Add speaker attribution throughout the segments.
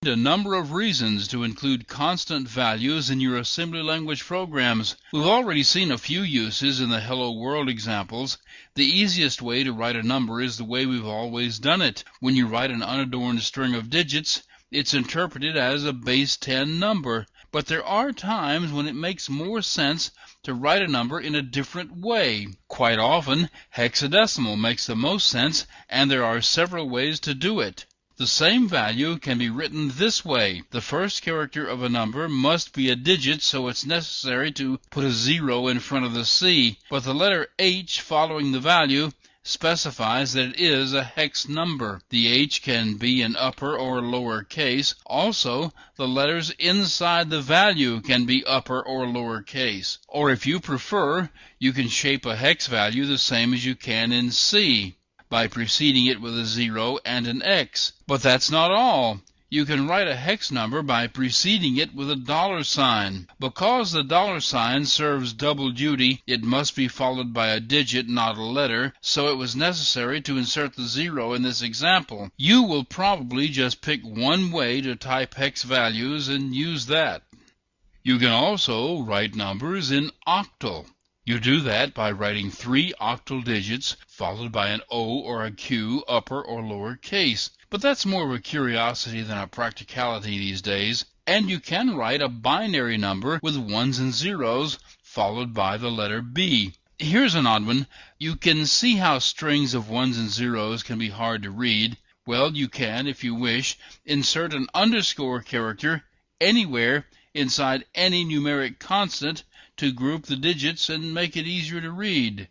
Speaker 1: A number of reasons to include constant values in your assembly language programs. We've already seen a few uses in the Hello World examples. The easiest way to write a number is the way we've always done it. When you write an unadorned string of digits, it's interpreted as a base 10 number. But there are times when it makes more sense to write a number in a different way. Quite often, hexadecimal makes the most sense, and there are several ways to do it. The same value can be written this way. The first character of a number must be a digit, so it's necessary to put a 0 in front of the C, but the letter H following the value specifies that it is a hex number. The H can be in upper or lower case. Also, the letters inside the value can be upper or lower case. Or if you prefer, you can shape a hex value the same as you can in C, by preceding it with a 0 and an X. But that's not all. You can write a hex number by preceding it with a $sign. Because the $sign serves double duty, it must be followed by a digit, not a letter, so it was necessary to insert the 0 in this example. You will probably just pick one way to type hex values and use that. You can also write numbers in octal. You do that by writing 3 octal digits followed by an O or a Q, upper or lower case. But that's more of a curiosity than a practicality these days. And you can write a binary number with ones and zeros followed by the letter B. Here's an odd one. You can see how strings of ones and zeros can be hard to read. Well, you can, if you wish, insert an underscore character anywhere inside any numeric constant to group the digits and make it easier to read.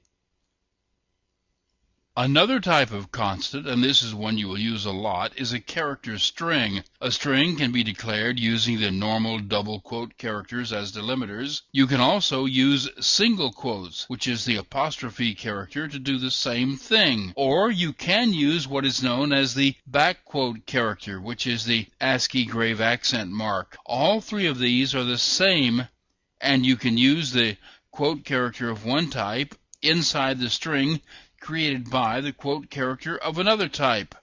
Speaker 1: Another type of constant, and this is one you will use a lot, is a character string. A string can be declared using the normal double quote characters as delimiters. You can also use single quotes, which is the apostrophe character, to do the same thing. Or you can use what is known as the back quote character, which is the ASCII grave accent mark. All three of these are the same, and you can use the quote character of one type inside the string created by the quote character of another type.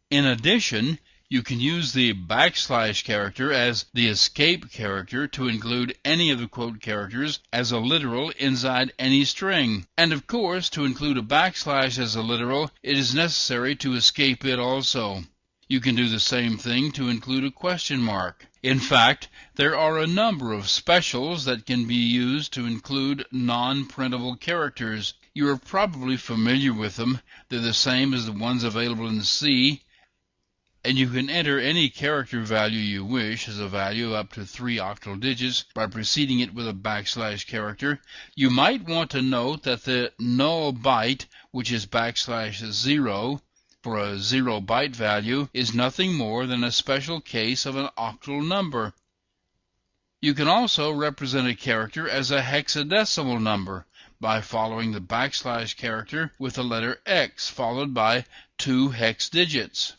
Speaker 1: In addition, you can use the backslash character as the escape character to include any of the quote characters as a literal inside any string. And of course, to include a backslash as a literal, it is necessary to escape it also. You can do the same thing to include a question mark. In fact, there are a number of specials that can be used to include non-printable characters. You are probably familiar with them. They're the same as the ones available in C, and you can enter any character value you wish as a value up to 3 octal digits by preceding it with a backslash character. You might want to note that the null byte, which is \0, for a 0 byte value, is nothing more than a special case of an octal number. You can also represent a character as a hexadecimal number by following the backslash character with the letter X followed by 2 hex digits.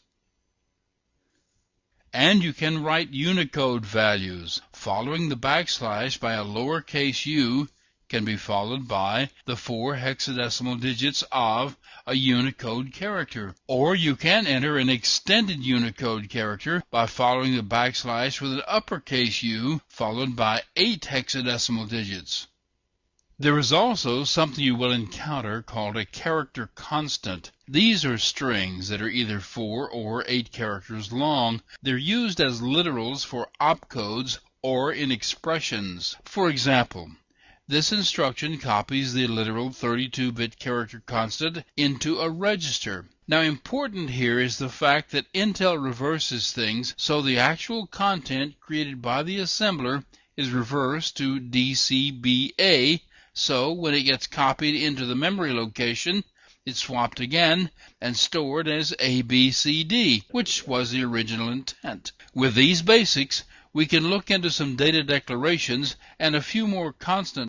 Speaker 1: And you can write Unicode values. Following the backslash by a lowercase u can be followed by the 4 hexadecimal digits of a Unicode character. Or you can enter an extended Unicode character by following the backslash with an uppercase U followed by 8 hexadecimal digits. There is also something you will encounter called a character constant. These are strings that are either 4 or 8 characters long. They're used as literals for opcodes or in expressions. For example, this instruction copies the literal 32-bit character constant into a register. Now, important here is the fact that Intel reverses things, so the actual content created by the assembler is reversed to DCBA, so when it gets copied into the memory location, it's swapped again and stored as ABCD, which was the original intent. With these basics, we can look into some data declarations and a few more constant